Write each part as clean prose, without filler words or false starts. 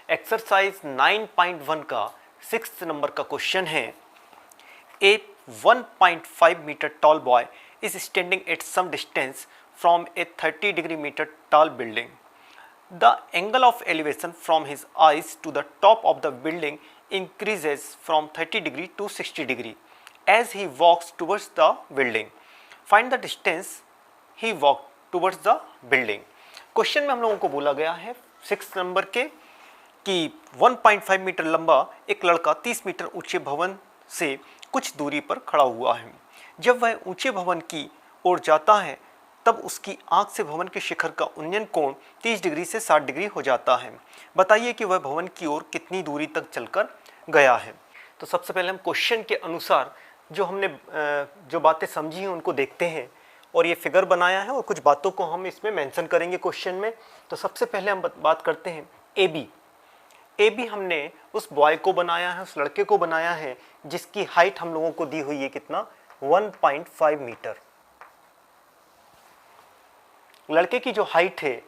Exercise 9.1 का 6th number का question है। ए 1.5 metre tall boy is standing at some distance from a 30 meter tall building. The angle of elevation from his eyes to the top of the building increases from 30 to 60 as he walks towards the building. Find the distance he walked towards the building. Question में हम लोगों को बोला गया है 6 number के कि 1.5 metre लंबा एक लड़का 30 मीटर ऊंचे भवन से कुछ दूरी पर खड़ा हुआ है। जब वह ऊंचे भवन की ओर जाता है तब उसकी आंख से भवन के शिखर का उन्नयन कोण 30 डिग्री से 60 डिग्री हो जाता है। बताइए कि वह भवन की ओर कितनी दूरी तक चलकर गया है। तो सबसे पहले हम क्वेश्चन के अनुसार जो हमने जो बातें समझी हैं उनको देखते हैं और ये फिगर बनाया है और कुछ बातों को हम इसमें मेंशन करेंगे क्वेश्चन में। तो सबसे पहले हम बात करते हैं ए बी हमने उस बॉय को बनाया है, उस लड़के को बनाया है जिसकी हाइट हम लोगों को दी हुई है कितना 1.5 मीटर। लड़के की जो हाइट है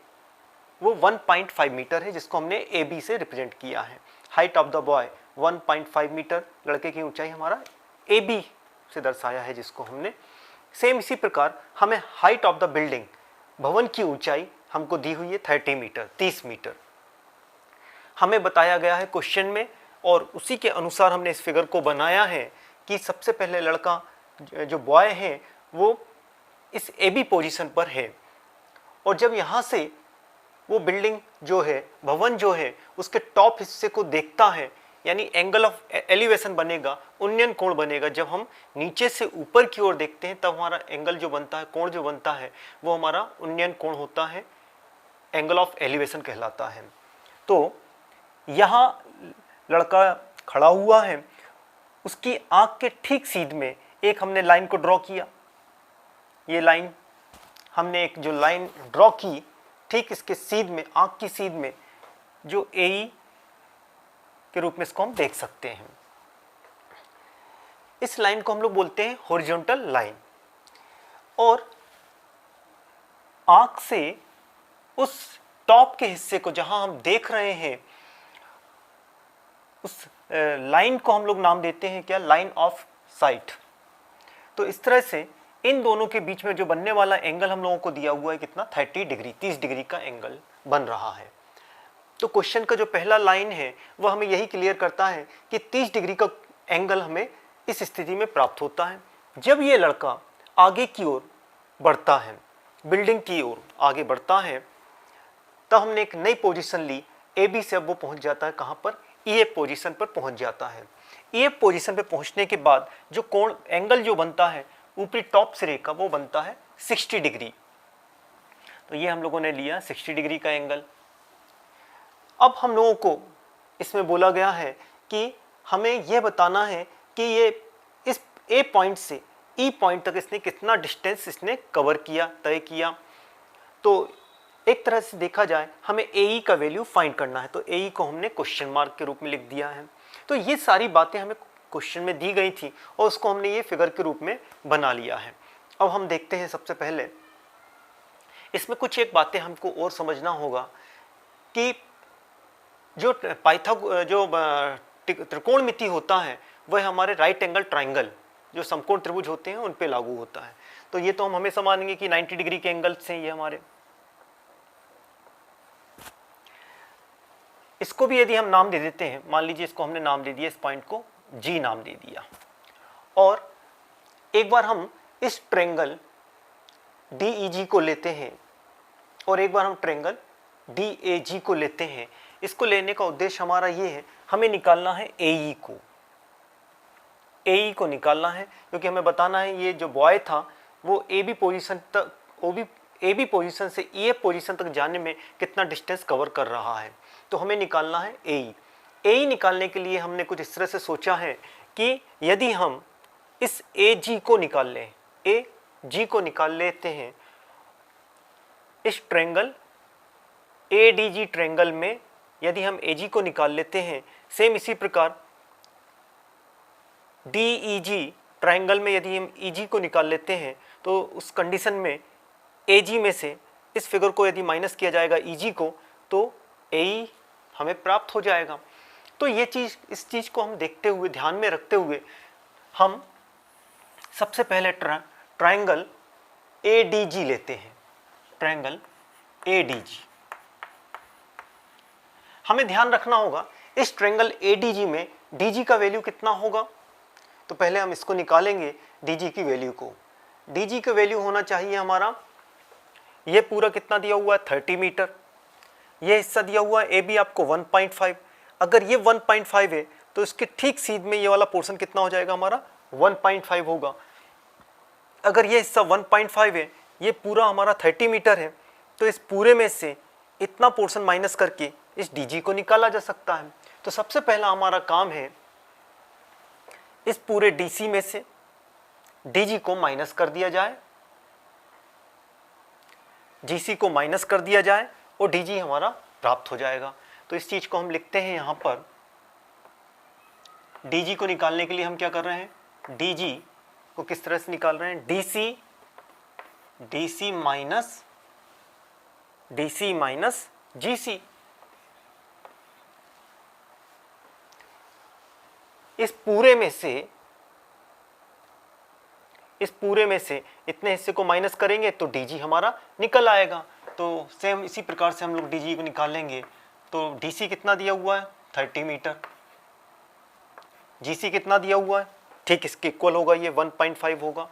वो 1.5 मीटर है जिसको हमने ए बी से रिप्रेजेंट किया है। Height of the boy 1.5 metre, लड़के की ऊंचाई हमारा ए बी से दर्शाया है जिसको हमने। सेम इसी प्रकार हमें हाइट ऑफ द बिल्डिंग, भवन की ऊंचाई हमको दी हुई है 30 मीटर, 30 मीटर हमें बताया गया है क्वेश्चन में और उसी के अनुसार हमने इस फिगर को बनाया है कि सबसे पहले लड़का जो बॉय है वो इस ए बी पोजीशन पर है और जब यहाँ से वो बिल्डिंग जो है, भवन जो है, उसके टॉप हिस्से को देखता है यानी एंगल ऑफ एलिवेशन बनेगा, उन्नयन कोण बनेगा। जब हम नीचे से ऊपर की ओर देखते हैं तब हमारा एंगल जो बनता है, कोण जो बनता है वो हमारा उन्नयन कोण होता है, एंगल ऑफ एलिवेशन कहलाता है। तो यहाँ लड़का खड़ा हुआ है, उसकी आंख के ठीक सीध में एक हमने लाइन को ड्रॉ किया। ये लाइन हमने एक जो लाइन ड्रॉ की ठीक इसके सीध में, आंख की सीध में, जो ए के रूप में इसको हम देख सकते हैं। इस लाइन को हम लोग बोलते हैं हॉरिजॉन्टल लाइन और आंख से उस टॉप के हिस्से को जहां हम देख रहे हैं उस लाइन को हम लोग नाम देते हैं क्या, लाइन ऑफ साइट। तो इस तरह से इन दोनों के बीच में जो बनने वाला एंगल हम लोगों को दिया हुआ है कितना 30 डिग्री, 30 डिग्री का एंगल बन रहा है। तो क्वेश्चन का जो पहला लाइन है वह हमें यही क्लियर करता है कि 30 डिग्री का एंगल हमें इस स्थिति में प्राप्त होता है जब ये लड़का आगे की ओर बढ़ता है, बिल्डिंग की ओर आगे बढ़ता है। तब हमने एक नई पोजीशन ली, ए बी से अब वो पहुंच जाता है कहाँ पर, ई एफ पोजीशन पर पहुंच जाता है। ई एफ पोजीशन पर पहुंचने के बाद जो कोण एंगल जो बनता है ऊपरी टॉप से रेखा वो बनता है 60 डिग्री। तो ये हम लोगों ने लिया 60 डिग्री का एंगल। अब हम लोगों को इसमें बोला गया है कि हमें यह बताना है कि ये इस ए पॉइंट से ई पॉइंट तक इसने कितना डिस्टेंस इसने कवर किया, तय किया। तो एक तरह से देखा जाए हमें ए ई का वैल्यू फाइंड करना है, तो ए ई को हमने क्वेश्चन मार्क के रूप में लिख दिया है। तो ये सारी बातें हमें क्वेश्चन में दी गई थी और उसको हमने ये फिगर के रूप में बना लिया है। अब हम देखते हैं सबसे पहले इसमें कुछ एक बातें हमको और समझना होगा कि जो त्रिकोणमिति होता है वह हमारे राइट एंगल ट्राइंगल, जो समकोण त्रिभुज होते हैं उन पे लागू होता है। तो ये तो हम हमेशा मानेंगे कि 90 डिग्री के एंगल से ये हमारे, इसको भी यदि हम नाम दे देते हैं, मान लीजिए इसको हमने नाम दे दिया, इस पॉइंट को जी नाम दे दिया और एक बार हम इस ट्रायंगल डी ई जी को लेते हैं और एक बार हम ट्रायंगल डी ए जी को लेते हैं। इसको लेने का उद्देश्य हमारा ये है, हमें निकालना है ए ई को निकालना है क्योंकि हमें बताना है ये जो बॉय था वो ए बी पोजीशन तक, ए बी पोजीशन से ई एफ पोजीशन तक जाने में कितना डिस्टेंस कवर कर रहा है। तो हमें निकालना है ए ई निकालने के लिए हमने कुछ इस तरह से सोचा है कि यदि हम इस ए जी को निकाल लें, ए जी को निकाल लेते हैं इस triangle A D G triangle में, यदि हम ए जी को निकाल लेते हैं, सेम इसी प्रकार डी ई जी ट्रायंगल में यदि हम ई जी को निकाल लेते हैं तो उस कंडीशन में ए जी में से इस फिगर को यदि माइनस किया जाएगा ई जी को तो ए ई हमें प्राप्त हो जाएगा। तो ये चीज़, इस चीज़ को हम देखते हुए, ध्यान में रखते हुए हम सबसे पहले ट्रायंगल ADG लेते हैं। ट्रायंगल ADG, हमें ध्यान रखना होगा इस ट्रायंगल ADG में DG का वैल्यू कितना होगा। तो पहले हम इसको निकालेंगे DG की वैल्यू को। DG का वैल्यू होना चाहिए हमारा, ये पूरा कितना दिया हुआ है 30 मीटर, ये हिस्सा दिया हुआ है AB आपको 1.5। अगर ये 1.5 है तो इसके ठीक सीध में ये वाला पोर्शन कितना हो जाएगा हमारा 1.5 होगा। अगर ये हिस्सा 1.5 है, ये पूरा हमारा 30 मीटर है, तो इस पूरे में से इतना पोर्शन माइनस करके इस DG को निकाला जा सकता है। तो सबसे पहला हमारा काम है इस पूरे DC में से DG को माइनस कर दिया जाए, GC को माइनस कर दिया जाए और DG हमारा प्राप्त हो जाएगा। तो इस चीज को हम लिखते हैं यहां पर, DG को निकालने के लिए हम क्या कर रहे हैं, DG को किस तरह से निकाल रहे हैं, DC माइनस GC। इस पूरे में से इतने हिस्से को माइनस करेंगे तो DG हमारा निकल आएगा। तो सेम इसी प्रकार से हम लोग DG को निकालेंगे। तो DC कितना दिया हुआ है 30 मीटर, GC कितना दिया हुआ है, ठीक इसके इक्वल होगा, ये 1.5 होगा।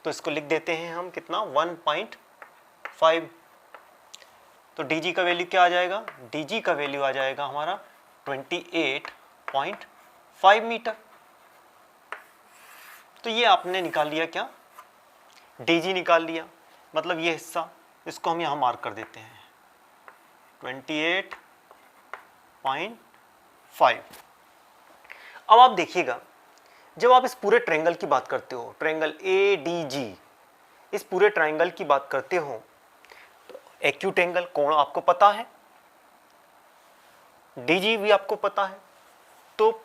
तो इसको लिख देते हैं हम कितना 1.5। तो DG का वैल्यू क्या आ जाएगा, DG का वैल्यू आ जाएगा हमारा 28.5 मीटर। तो ये आपने निकाल लिया क्या, DG निकाल लिया, मतलब ये हिस्सा, इसको हम यहाँ मार्क कर देते हैं 28.5। अब आप देखिएगा, जब आप इस पूरे ट्रायंगल की बात करते हो, ट्रायंगल ADG, इस पूरे ट्रायंगल की बात करते हो, तो एक्यूट एंगल कोण आपको पता है, DG भी आपको पता है। तो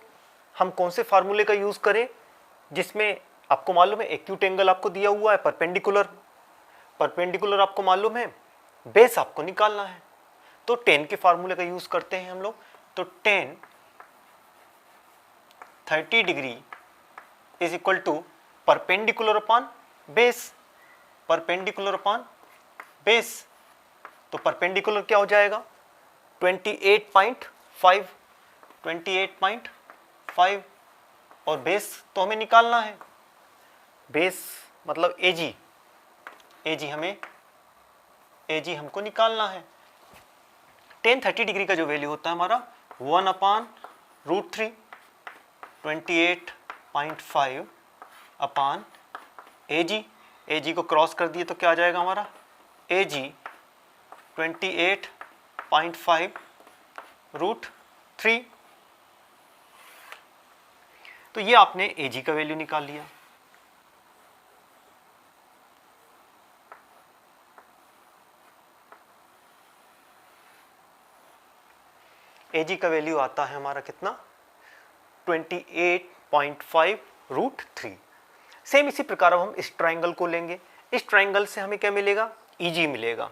हम कौन से फार्मूले का यूज करें जिसमें आपको मालूम है एक्यूट एंगल आपको दिया हुआ है, परपेंडिकुलर आपको मालूम है, बेस आपको निकालना है। तो tan के फार्मूले का यूज करते हैं हम लोग। तो tan 30 degree is equal to perpendicular upon base, तो परपेंडिकुलर क्या हो जाएगा 28.5 और बेस तो हमें निकालना है, बेस मतलब AG हमको निकालना है। tan 30 डिग्री का जो वैल्यू होता है हमारा 1/√3, 28.5 अपॉन AG को क्रॉस कर दिए तो क्या आ जाएगा हमारा AG 28.5√3। तो ये आपने AG का वैल्यू निकाल लिया। AG का वैल्यू आता है हमारा कितना 28.5√3। सेम इसी प्रकार अब हम इस ट्रायंगल को लेंगे, इस ट्रायंगल से हमें क्या मिलेगा, EG मिलेगा।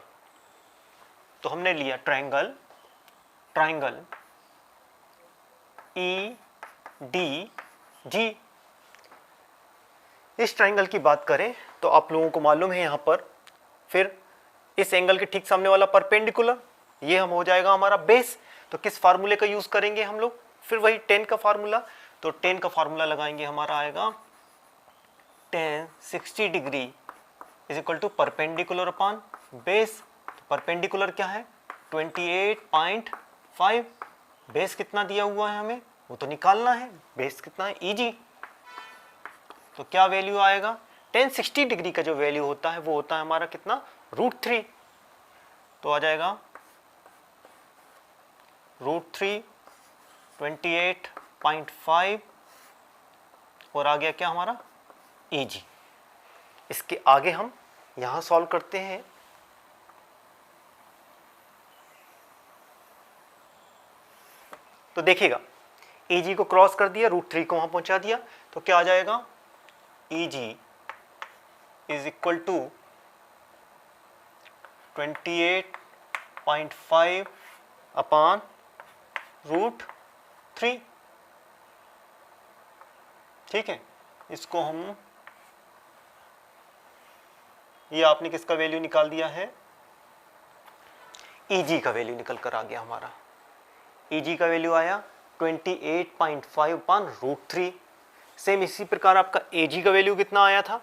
तो हमने लिया ट्रायंगल EDG। इस ट्रायंगल की बात करें तो आप लोगों को मालूम है यहाँ पर, फिर इस एंगल के ठीक सामने वाला परपेंडिकुलर, ये हम हो जाएगा हमारा बेस। तो किस फार्मूले का यूज करेंगे हम लोग, फिर वही tan का फार्मूला। तो tan का फार्मूला लगाएंगे, हमारा आएगा tan 60 degree is equal to perpendicular upon base. Perpendicular क्या है 28.5, बेस कितना दिया हुआ है हमें वो तो निकालना है, बेस कितना है EG। तो क्या वैल्यू आएगा tan 60 डिग्री का जो वैल्यू होता है वो होता है हमारा कितना √3। तो आ जाएगा √3 28.5 और आ गया क्या हमारा EG। इसके आगे हम यहां सॉल्व करते हैं। तो देखिएगा EG को क्रॉस कर दिया, √3 को वहां पहुंचा दिया, तो क्या आ जाएगा EG is equal to 28.5 upon root 3। ठीक है, इसको हम, ये आपने किसका वैल्यू निकाल दिया है, EG का वैल्यू निकल कर आ गया हमारा। EG का वैल्यू आया 28.5/√3। सेम इसी प्रकार आपका AG का वैल्यू कितना आया था,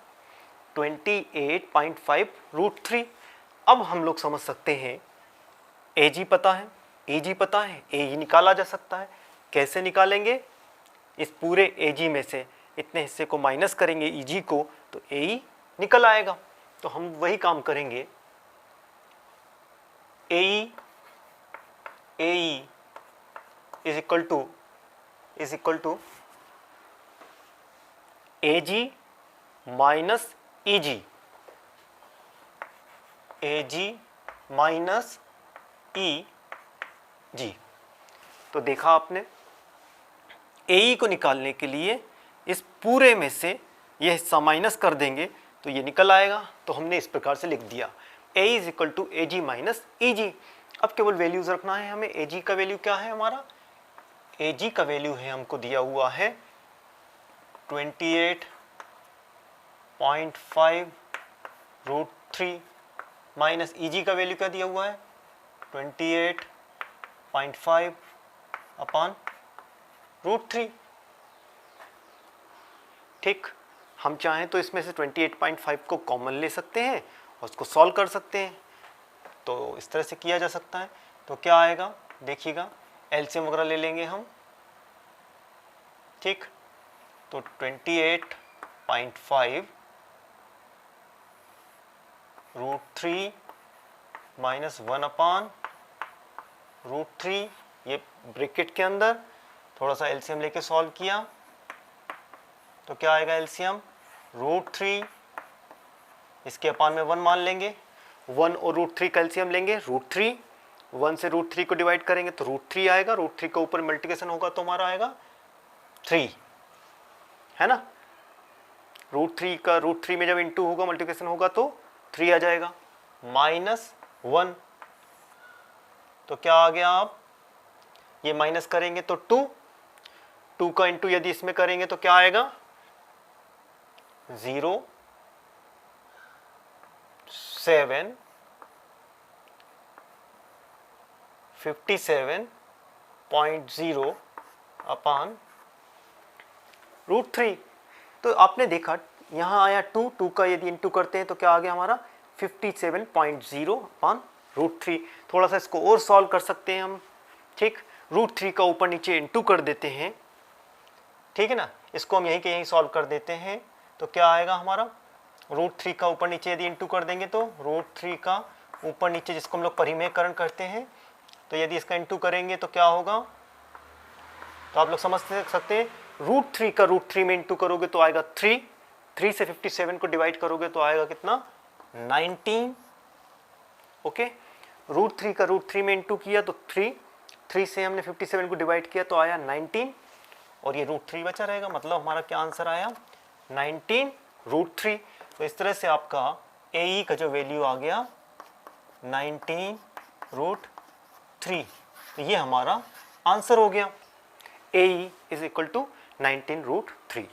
28.5√3। अब हम लोग समझ सकते हैं AG पता है, EG पता है, AE निकाला जा सकता है। कैसे निकालेंगे, इस पूरे AG में से इतने हिस्से को माइनस करेंगे EG को, तो AE निकल आएगा। तो हम वही काम करेंगे, AE is equal to AG minus EG, AG minus EG। तो देखा आपने, AE को निकालने के लिए इस पूरे में से ये हिस्सा माइनस कर देंगे तो ये निकल आएगा। तो हमने इस प्रकार से लिख दिया, AE is equal to AG minus EG। अब केवल वैल्यूज रखना है हमें। AG का वैल्यू क्या है हमारा, AG का वैल्यू है, हमको दिया हुआ है 28.5√3 माइनस EG का वैल्यू क्या दिया हुआ है, 28.5/√3। ठीक, हम चाहें तो इसमें से 28.5 को कॉमन ले सकते हैं और उसको सॉल्व कर सकते हैं। तो इस तरह से किया जा सकता है। तो क्या आएगा देखिएगा, एलसीएम वगैरह ले लेंगे हम। ठीक, तो 28.5√3 माइनस 1/√3, ये ब्रैकेट के अंदर थोड़ा सा एलसीएम लेके सॉल्व किया तो क्या आएगा एलसीएम, √3, इसके अपान में 1 मान लेंगे, 1 और √3 का एलसीएम लेंगे, √3, 1 से √3 को डिवाइड करेंगे तो √3 आएगा, √3 का ऊपर मल्टीप्लिकेशन होगा तो हमारा आएगा 3, है ना। √3 का √3 में जब इंटू होगा, मल्टीप्लिकेशन होगा तो 3 आ जाएगा, -1। तो क्या आ गया, आप ये माइनस करेंगे तो 2 का इंटू यदि इसमें करेंगे तो क्या आएगा, 0, 7, 57.0/√3। तो आपने देखा यहाँ आया 2 का यदि इंटू करते हैं तो क्या आ गया हमारा 57.0/√3। थोड़ा सा इसको और सॉल्व कर सकते हैं हम। ठीक, √3 का ऊपर नीचे इंटू कर देते हैं, ठीक है ना, इसको हम यहीं के यहीं सॉल्व कर देते हैं। तो क्या आएगा हमारा, √3 का ऊपर नीचे यदि इंटू कर देंगे तो √3 का ऊपर नीचे, जिसको हम लोग परिमेयकरण करते हैं, तो यदि इसका इंटू करेंगे तो क्या होगा, तो आप लोग समझ सकते हैं, √3 का √3 में इंटू करोगे तो आएगा 3 से 57 को डिवाइड करोगे तो आएगा कितना, 19। ओके, √3 का √3 में इंटू किया तो 3 से हमने 57 को डिवाइड किया तो आया 19 और ये √3 बचा रहेगा, मतलब हमारा क्या आंसर आया, 19√3। तो इस तरह से आपका AE का जो वैल्यू आ गया 19√3। तो ये हमारा आंसर हो गया, AE इज इक्वल टू 19√3।